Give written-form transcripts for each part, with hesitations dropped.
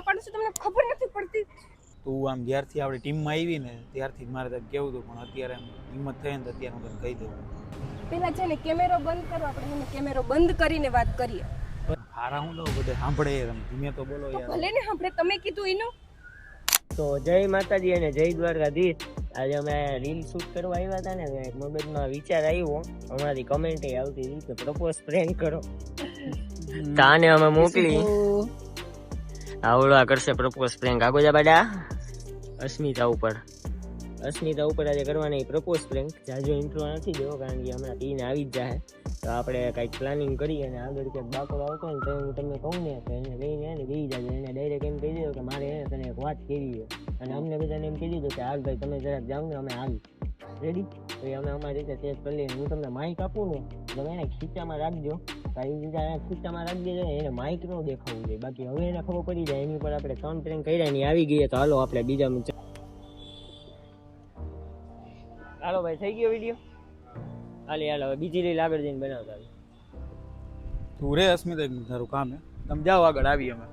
પાડું છું તમને ખબર નથી પડતી. તું આમ જ્યારથી આપણી ટીમમાં આવી ને ત્યારથી મારે તને કેવું હતું, પણ અત્યારે એમ હિંમત થઈ ને તો અત્યારે હું તને કહી દઉં. પેલા છે ને કેમેરો બંધ કરો, આપણે એને કેમેરો બંધ કરીને વાત કરીએ. હારા હું લઉં બધે સાંભળે, તમે ધીમે તો બોલો યાર. ભલે ને આપણે તમે કીધું એનું. તો જય માતાજી અને જય દ્વારકાધીશ. આજે અમે રીલ શૂટ કરવા આવ્યા હતા ને, મગજમાં વિચાર આવ્યો, અમારી કમેન્ટ આવતી હતી કે પ્રપોઝ પ્રેન્ક કરો. તાને અમે મોકલી, આવડવા કરશે પ્રપોઝ પ્રેન્ક. આગો જા બાડા. અસ્મિતા ઉપર આજે કરવાની પ્રપોઝ પ્રેન્ક. જાજો ઇન્ટ્રો નથી દેવો, કારણ કે હમણાં ટીને આવી જ જાય. તો આપણે કંઈક પ્લાનિંગ કરી અને આગળ ક્યાંક બાકોડ આવતો હોય ને તો હું તમને કહું ને તો એને લઈને એને બેસી જાય. એને ડાયરેક્ટ એમ કહી દીધું કે મારે એને તને એક વાત કેવી છે, અને અમને બધાને એમ કહી દીધું કે હાલ ભાઈ તમે જરાક જાઓ ને, અમે આવી રેડી. તો અમે અમારી રીતે ચેક કરી લઈએ. હું તમને માઇક આપું ને તમે એને ખીચામાં રાખજો, ખીચામાં રાખી દેજો. એને માઇક ન દેખાવું જોઈએ, બાકી હવે એને ખબર પડી જાય. એની ઉપર આપણે 3 પ્રેન્ક કર્યા ની આવી ગઈ. તો હાલો આપણે બીજા હાલો ભાઈ, થઈ ગયો વિડીયો. હાલો હવે બીજી રીલ આગળ જઈને બનાવતા આવી. તું રે અસ્મિતા, તારું કામ હે, તમે જાઓ આગળ, આવી અમે.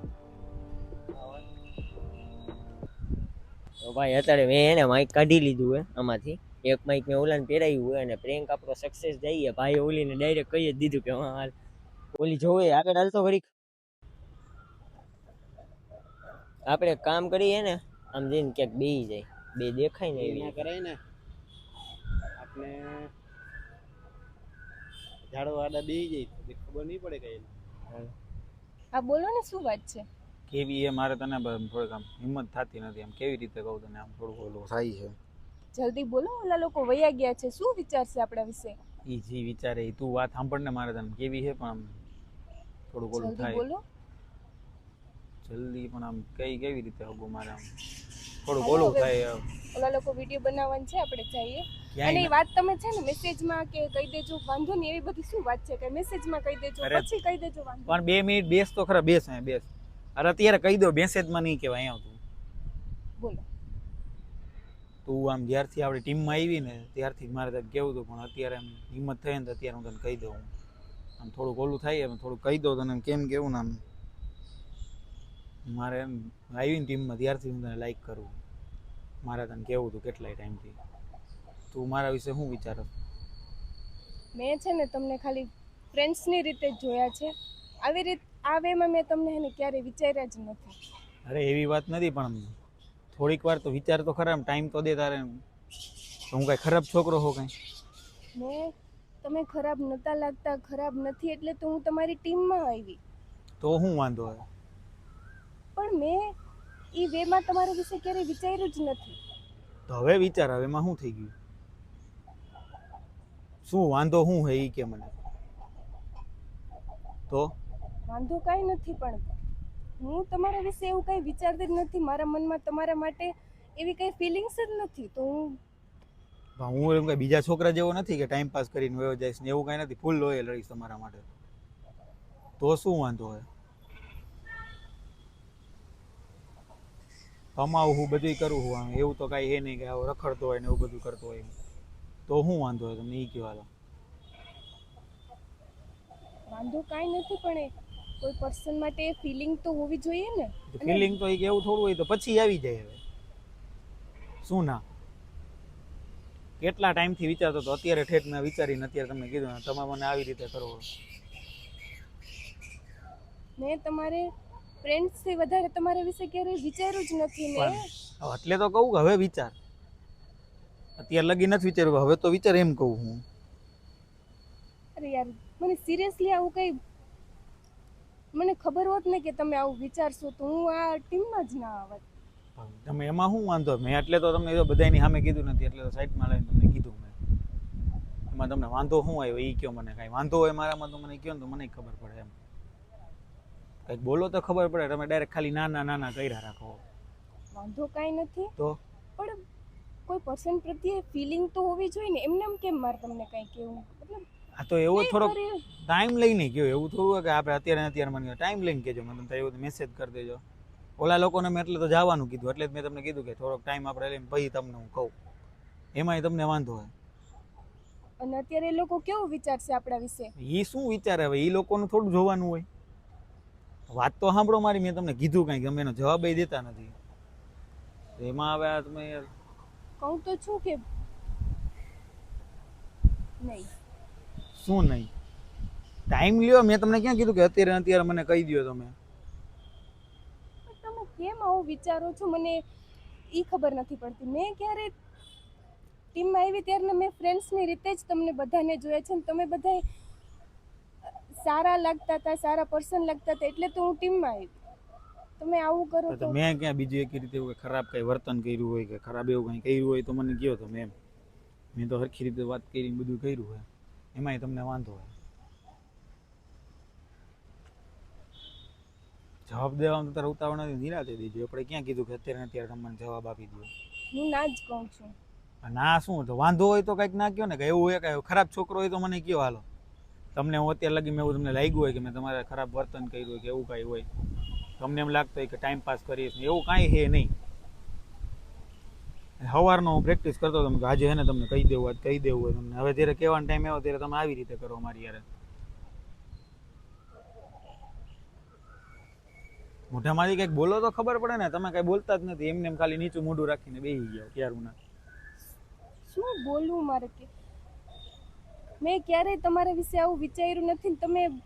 તો ભાઈ અત્યારે મેં એને માઇક કાઢી લીધું હોય આમાંથી. એક માઇક મેં ઓલાને પહેરાવ્યું હોય અને પ્રેન્ક આપણો સક્સેસ જઈએ. ભાઈ ઓલીને ડાયરેક્ટ કહી જ દીધું કે હા હાલ ઓલી જોવે આગળ હાલતો ઘડીક. આપણે એક કામ કરીએ ને, આમ જઈને ક્યાંક બેસી જાય, બે દેખાય ને એવી કરાય ને. આપણે ઝાડો આડા બેસી જાય ખબર નહીં પડે કઈ. હા બોલો ને, શું વાત છે? કેવી એ મારે તને થોડીક આમ હિંમત થતી નથી. આમ કેવી રીતે કહું તને, આમ થોડું ઓલું થાય છે. જલ્દી બોલો, ઓલા લોકો વયા ગયા છે, શું વિચારશે આપણા વિશે? એ જી વિચારે એ તું વાત સાંભળ ને. મારે તને કેવી છે પણ આમ થોડુંક ઓલું થાય. બોલો જલ્દી પણ આમ કેવી રીતે હગું મારે આમ થોડુંક ઓલું થાય. ઓલા લોકો વિડીયો બનાવવાનું છે, આપણે જઈએ. અને એ વાત તમે છે ને મેસેજમાં કે કહી દેજો, વાંધો નહીં. એવી બધી શું વાત છે કે મેસેજમાં કહી દેજો, પછી કહી દેજો, વાંધો પણ 2 મિનિટ બેસ તો ખરા. બેસ અહીંયા બેસ. અરે અત્યારે કહી દો, મેસેજમાં નહીં કહેવાય. અહીંયા તું બોલો. તું આમ જ્યારથી આપણી ટીમમાં આવી ને ત્યારથી મારે તને કેવું હતું, પણ અત્યારે એમ હિંમત થઈ ને તો અત્યારે હું તને કહી દઉં. આમ થોડુંક ઓલું થાય, એમ થોડુંક કહી દઉં તને. કેમ કેવું ને, આમ મારે એમ આવી ને ટીમમાં ત્યારથી હું તને લાઈક કરું. મારે તને કેવું હતું કેટલાય ટાઈમથી. તું મારા વિશે શું વિચારો? મેં છે ને તમને ખાલી ફ્રેન્ડ્સની રીતે જ જોયા છે. આવી રીતે આ વેમાં મેં તમને એને ક્યારેય વિચાર્યા જ નથી. અરે એવી વાત નથી, પણ થોડીક વાર તો વિચાર તો ખરા. ટાઈમ તો દે તારે. હું કાંઈ ખરાબ છોકરો હો કાંઈ? મેં તમે ખરાબ નતા લાગતા, ખરાબ નથી એટલે તો હું તમારી ટીમમાં આવી. તો શું વાંધો હોય? પણ મેં એ વેમાં તમારા વિશે ક્યારેય વિચાર્યું જ નથી. તો હવે વિચાર, હવે એમાં શું થઈ ગયું? શું વાંધો શું હે એ કે મને. તો વાંધો કાંઈ નથી, પણ હું તમારા વિશે એવું કંઈ વિચારતી જ નથી. મારા મનમાં તમારા માટે એવી કંઈ ફિલિંગ્સ જ નથી. તો હું એમ કઈ બીજા છોકરા જેવો નથી કે ટાઈમ પાસ કરીને વયો જઈશ ને, એવું કાંઈ નથી. ફૂલ લોયલ રહીશ તમારા માટે. તો શું વાંધો હોય? કમાવું હું, બધું કરું હું. એવું તો કાંઈ હે નહીં કે આવો રખડતો હોય ને એવું બધું કરતો હોય. તો શું વાંધો હોય તમને એ કહેવાલો? વાંધો કાંઈ નથી, પણ કોઈ પર્સન માટે ફિલિંગ તો હોવી જોઈએ ને. ફિલિંગ તો એક એવું થોડું હોય તો પછી આવી જાય. હવે શું ના, કેટલા ટાઈમથી વિચારતો હતો, અત્યારે ઠેઠ મેં વિચારીને અત્યારે તમને કીધું ને તમે મને આવી રીતે કરો. મેં તમારે ફ્રેન્ડ્સથી વધારે તમારા વિશે ક્યારેય વિચાર્યું જ નથી. મેં એટલે તો કહું કે હવે વિચાર. અત્યારે લગી નથી વિચાર્યું, હવે તો વિચાર, એમ કહું હું. અરે યાર, મને સિરિયસલી આવું કંઈ મને ખબર હોત ને કે તમે આવું વિચારશો તો હું આ ટીમમાં જ ના આવત. તમે એમાં શું વાંધો? મેં એટલે તો તમને બધાની સામે કીધું નથી, એટલે તો સાઈડમાં લઈને તમને કીધું મેં. એમાં તમને વાંધો શું આવ્યો એ કહો મને. કાંઈ વાંધો હોય મારામાં તો મને કહો ને, તો મને ખબર પડે. એમ કંઈક બોલો તો ખબર પડે. તમે ડાયરેક્ટ ખાલી નાના કર્યા રાખો. વાંધો કાંઈ નથી, તો પણ કોઈ પર્સન પ્રત્યે ફિલિંગ તો હોવી જોઈએ ને. એમને એમ કેમ મારે તમને કંઈ કહેવું? મતલબ આ તો એવો થોડોક ટાઈમ લઈને ગયો. એવું થોડું કે આપણે અત્યારે મને ટાઈમ લઈને કહેજો. મને તમે એવું મેસેજ કરી દેજો. ઓલા લોકોને મેં એટલે તો જવાનું કીધું, એટલે જ મેં તમને કીધું કે થોડોક ટાઈમ આપણે લઈને પછી તમને હું કહું. એમાંય તમને વાંધો હોય. અને અત્યારે એ લોકો કેવું વિચારશે આપણા વિશે? એ શું વિચારે? હવે એ લોકોનું થોડું જોવાનું હોય. વાત તો સાંભળો મારી, મેં તમને કીધું કંઈક, તમે એનો જવાબ દેતા નથી. તો એમાં હવે આ તમે યાર કહું તો છું કે નહીં. શું નહીં? ટાઈમ લ્યો, મેં તમને ક્યાં કીધું કે અત્યારે અત્યારે મને કહી દો તમે. પણ તમે કેમ આવું વિચારો છો મને એ ખબર નથી પડતી. મેં ક્યારે ટીમમાં આવી ત્યારે મેં ફ્રેન્ડ્સની રીતે જ તમને બધાને જોયા છે ને તમે બધા સારા લાગતા હતા, સારા પર્સન લાગતા હતા એટલે તો હું ટીમમાં આવી. તમે આવું કરો તો તો મેં ક્યાં બીજું એક રીતે એવું ખરાબ કંઈ વર્તન કર્યું હોય કે ખરાબ એવું કંઈ કર્યું હોય તો મને કહો તમે એમ. મેં તો સરખી રીતે વાત કરીને બધું કર્યું હોય, એમાંય તમને વાંધો હોય. જવાબ દેવામાં તારે ઉતાવળ નથી, નિરાતે દીધું. આપણે ક્યાં કીધું કે અત્યારે ને અત્યારે તમને જવાબ આપી દો. હું ના જ કહું છું. ના શું તો વાંધો હોય તો કંઈક ના કહો ને, કે એવું હોય કે ખરાબ છોકરો હોય તો મને કહો. હાલો, તમને હું અત્યારે લગી મેં એવું તમને લાગ્યું હોય કે મેં તમારે ખરાબ વર્તન કર્યું હોય કે એવું કાંઈ હોય, તમને એમ લાગતું હોય કે ટાઈમ પાસ કરીશ ને, એવું કાંઈ છે નહીં. સવારનો હું પ્રેક્ટિસ કરતો હતો કે આજે હે ને તમને કહી દેવું, આજ કહી દેવું હોય તમને. હવે જ્યારે કહેવાનો ટાઈમ આવ્યો ત્યારે તમે આવી રીતે કરો મારી યારે. મોઢામાંથી કંઈક બોલો તો ખબર પડે ને, તમે કાંઈ બોલતા જ નથી, એમને એમ ખાલી નીચું મોઢું રાખીને બેસી ગયા ક્યારું ના. શું બોલવું મારે કે મેં ક્યારેય તમારા વિશે આવું વિચાર્યું નથી ને તમે આવું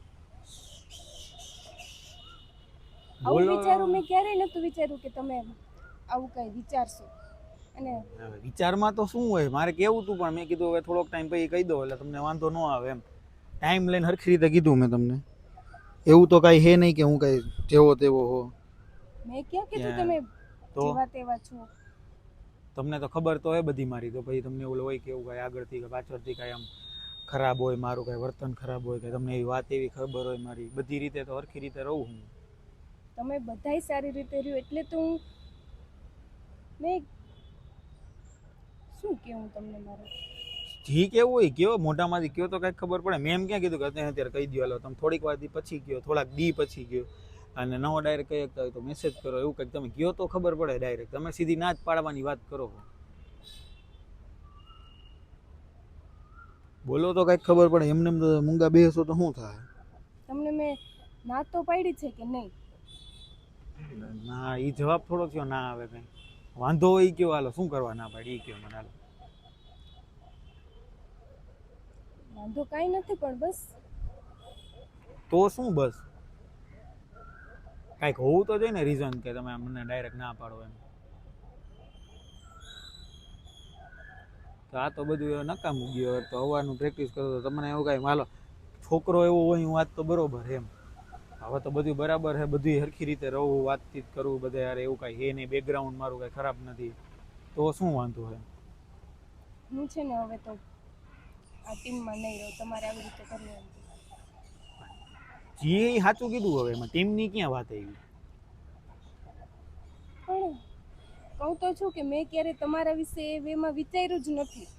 બોલો. વિચારું મેં ક્યારેય નહોતું વિચાર્યું કે તમે આવું કંઈ વિચારશો. અને હવે વિચારમાં તો શું હોય, મારે કેવું હતું પણ મેં કીધું હવે થોડોક ટાઈમ પછી કહી દો એટલે તમને વાંધો ન આવે એમ. ટાઈમ લઈને હરખી રીતે કીધું મેં તમને. એવું તો કાંઈ હે નહીં કે હું કાંઈ જેવો તેવો હો. મેં ક્યાં કીધું ક્યાં? તમે તો જેવા તેવા છો. તમને તો ખબર તો હોય બધી મારી, તો પછી તમને એવું હોય કે એવું કાંઈ આગળથી કે પાછળથી કાંઈ આમ ખરાબ હોય, મારું કાંઈ વર્તન ખરાબ હોય કે તમને એવી વાત એવી ખબર હોય મારી, બધી રીતે તો હરખી રીતે રહું હું. તમે બધાય સારી રીતે રહ્યો એટલે તો હું મેં શું કહું તમને મારે. જી કેવું હોય કયો, મોઢામાંથી કયો તો કાંઈક ખબર પડે. મેં એમ ક્યાં કીધું કે અત્યારે કહી દો હાલો, તમે થોડીક વાર પછી કયો, થોડાક દી પછી કયો, અને નવો ડાયરેક્ટ કહી શકતા હોય તો મેસેજ કરો, એવું કંઈક તમે કયો તો ખબર પડે ડાયરેક્ટ. તમે સીધી ના જ પાડવાની વાત કરો, બોલો તો કંઈક ખબર પડે. એમને તો મૂંગા બેસો તો શું થાય? તમને મેં ના તો પાડી છે કે નહીં? ના, એ જવાબ થોડો થયો ના આવે કંઈ. વાંધો હોય એ કયો હાલો, શું કરવા ના પાડી એ કયો મને હાલો. વાંધો કાંઈ નથી પણ બસ તો શું બસ? કાંઈક હોવું તો જોઈએ ને રીઝન કે તમે મને ડાયરેક્ટ ના પાડો એમ. તો આ તો બધું નકામું ગયું. તો સવારનું પ્રેક્ટિસ કરો તો તમને એવું કાંઈ માલો છોકરો એવો હોય હું વાત તો બરોબર એમ. હવે તો બધું બરાબર છે, બધું હરખી રીતે રહું, વાતચીત કરવું બધા યાર, એવું કાંઈ હે નહીં, બેકગ્રાઉન્ડ મારું કાંઈ ખરાબ નથી, તો શું વાંધો છે? હું છે ને હવે તો આ ટીમમાં નહીં રહું. તમારે આવી રીતે કરવું એમ. જી સાચું કીધું. હવે એમાં ટીમની ક્યાં વાત આવી? પણ કહું તો છું કે મેં ક્યારે તમારા વિશે એ વેમાં વિચાર્યું જ નથી.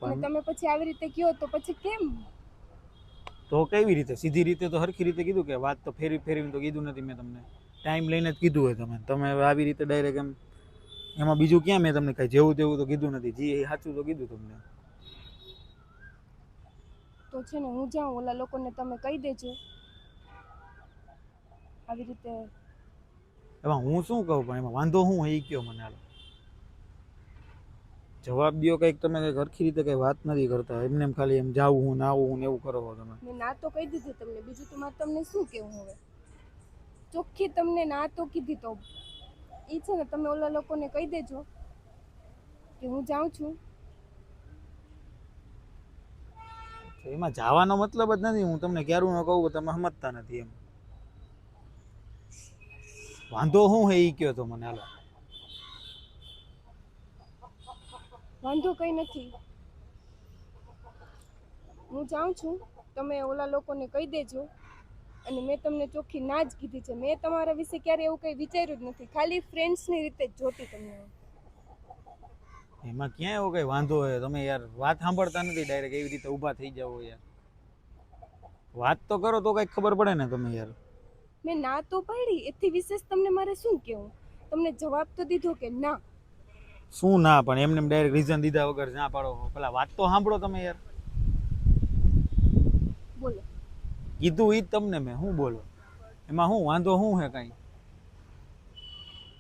અને તમે પછી આવી રીતે કહો તો પછી કેમ? તો કેવી રીતે? સીધી રીતે તો હરખી રીતે કીધું કે વાત તો ફેરવીને તો કીધું નથી મેં તમને. ટાઈમ લઈને જ કીધું હોય તમે હવે આવી રીતે ડાયરેક્ટ એમ. એમાં બીજું ક્યાં મેં તમને કાંઈ જેવું તેવું તો કીધું નથી. જી એ સાચું તો કીધું તમને. તો છે ને હું જાઉં, ઓલા લોકોને તમે કહી દેજો આવી રીતે. એમાં હું શું કહું પણ એમાં વાંધો શું હોય એ કયો મને હાલો. જવાબ દો કંઈક. તમે કંઈક હરખી રીતે કંઈ વાત નથી કરતા, એમને એમ ખાલી એમ જાવું હું ને આવું હું ને એવું કરો છો તમે. મેં ના તો કહી દીધી તમને, બીજું તો મારે તમને શું કહેવું હવે? ચોખ્ખી તમને ના તો કીધી તો એ છે ને તમે ઓલા લોકોને કહી દેજો કે હું જાઉં છું. એમાં જવાનો મતલબ જ નથી. હું તમને ક્યારું ન કહું તમે સમજતા નથી એમ. વાંધો શું હે એ કયો તો મને હાલો. વાંધો કંઈ નથી, હું જાઉં છું. તમે ઓલા લોકોને કહી દેજો. અને મેં તમને ચોખ્ખી ના જ કીધી છે. મેં તમારા વિશે ક્યારે એવું કંઈ વિચાર્યું જ નથી. ખાલી ફ્રેન્ડ્સની રીતે જ જોતી તમને. એમાં ક્યાં એવો કઈ વાંધો હોય? તમે યાર વાત સાંભળતા નથી, ડાયરેક્ટ એવી રીતે ઊભા થઈ જાવ યાર. વાત તો કરો તો કઈક ખબર પડે ને તમે યાર. મેં ના તો પાડી, એથી વિશેષ તમને મારે શું કહેવું? તમને જવાબ તો દીધો કે ના. શું ના? પણ એમને ડાયરેક્ટ રીઝન દીધા વગર ના પાડો. પેલા વાત તો સાંભળો તમે યાર. બોલો. કીધું ઈ જ તમને મેં. શું બોલો? એમાં શું વાંધો શું હે કાંઈ?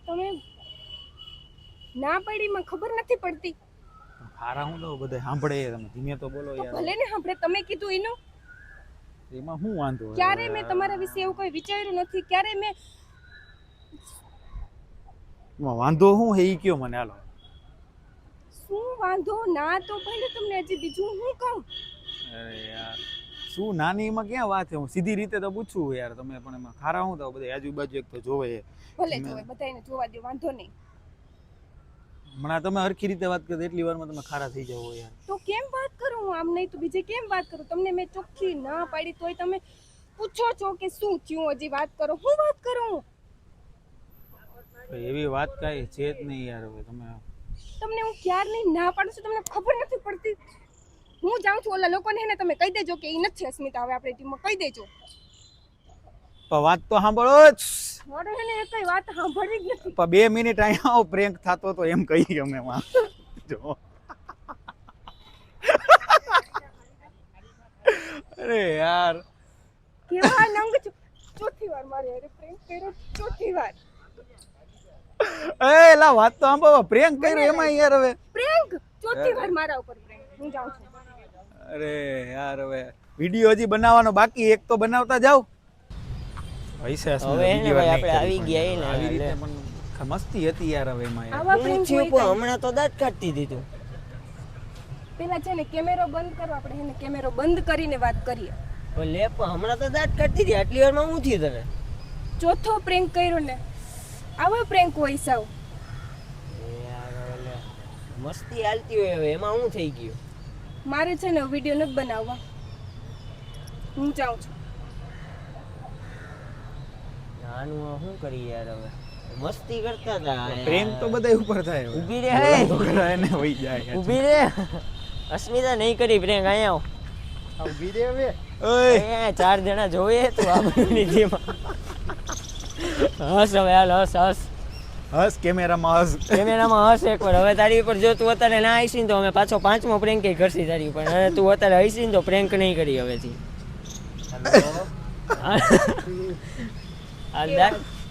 તમે ના પડીમાં ખબર નથી પડતી. હારા હું તો બધા સાંભળે, તમે ધીમે તો બોલો તો યાર. ભલે ને આપણે તમે કીધું એનું. એમાં શું વાંધો હે? ક્યારે મેં તમારા વિશે એવું કોઈ વિચાર્યું નથી. ક્યારે મેં એમાં વાંધો શું હે ઈ કયો મને, હાલો. શું વાંધો ના તો ભલે તમને હજી બીજું હું કહું. અરે યાર શું નાનીમાં ક્યાં વાત છે? હું સીધી રીતે તો પૂછું યાર, તમે પણ એમાં ખારા હું તો બધા આજુબાજુ એક તો જોવે છે. ભલે જોવે, બધાને જોવા દો, વાંધો નહીં. હમણાં તમે હરખી રીતે વાત કરી એટલી વારમાં તમે ખારા થઈ જાવ યાર. તો કેમ વાત કરું હું? આમ નહીં તો બીજે કેમ વાત કરું? તમને મેં ચોખ્ખી ના પાડી તોય તમે પૂછો છો કે શું થયું, હજી વાત કરો. હું વાત કરું? એવી વાત કાંઈ છે જ નહીં યાર. હવે તમે તમને હું ક્યારની ના પાડું છું, તમને ખબર નથી પડતી. હું જાઉં છું, ઓલા લોકોને એને તમે કહી દેજો કે એ નથી અસ્મિતા, હવે આપણે ટીમમાં કહી દેજો. પણ વાત તો સાંભળો જ. મારે એને કઈ વાત સાંભળવી જ નથી. પણ 2 મિનિટ અહીંયા આવો પ્રેન્ક થતો તો એમ કહીએ અમે માં જો. અરે યાર કેવા નંગ છો. ચોથી વાર મારે અરે પ્રેમ કર્યો, ચોથી વાર. એ લા વાત તો સાંભળો, પ્રેન્ક કર્યો એમાં યાર. હવે પ્રેન્ક ચોથી વાર મારા ઉપર પ્રેન્ક. હું જાઉં છું. અરે યાર હવે વિડિયો હજી બનાવવાનો બાકી, એક તો બનાવતા જાવ. પૈસા હવે એને ભાઈ આપણે આવી ગયા ને આવી રીતે પણ મસ્તી હતી યાર. હવે એમાં યાર આવા હું પ્રેન્ક થયું હોય પણ કાંઈ. હમણાં તો દાંત કાઢતી દીધું. પેલા છે ને કેમેરો બંધ કરો, આપણે એને કેમેરો બંધ કરીને વાત કરીએ. પણ લે પણ હમણાં તો દાંત કાઢતી હતી, આટલી વારમાં હું થયું તને? ચોથો પ્રેન્ક કર્યો ને, આવો પ્રેન્ક હોય સાવ. યાર ઓલે મસ્તી હાલતી હોય, હવે એમાં હું થઈ ગયું? મારે છે ને વિડીયો નથી બનાવવા. હું જાઉં છું. આનું શું કરી યાર? હવે મસ્તી કરતા હતા. પ્રેન્ક તો બધા ઉપર થાય. ઊભી રે, હે એને હોઈ જાય. ઊભી રે. અસ્મિતા નહીં કરી પ્રેન્ક. અહીંયા આવ. ઊભી રે હવે. ઓય અહીંયા 4 જણા જોઈએ તું આ બધી જેમાં. હસ હવે, હાલ હસ હસ. હસ કેમેરામાં હસ. કેમેરામાં હસ એકવાર. હવે તારી ઉપર જો તું અત્યારે ના આવીશ ને તો અમે પાછો 5મો પ્રેન્ક કરશી તારી ઉપર. અને તું અત્યારે આવીશ ને તો પ્રેન્ક નહીં કરી હવેથી. આ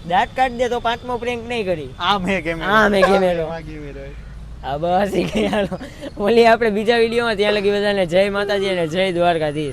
દાંત કાઢી દે તો 5મો પ્રેન્ક નહીં કરી. આ મેં કેમેરો. આ મેં કેમેરો. આ કેમેરો. હા બસ ઈ ગયા. ઓલી આપણે બીજા વિડીયોમાં ત્યાં લગી બધાને જય માતાજી અને જય દ્વારકાધીશ.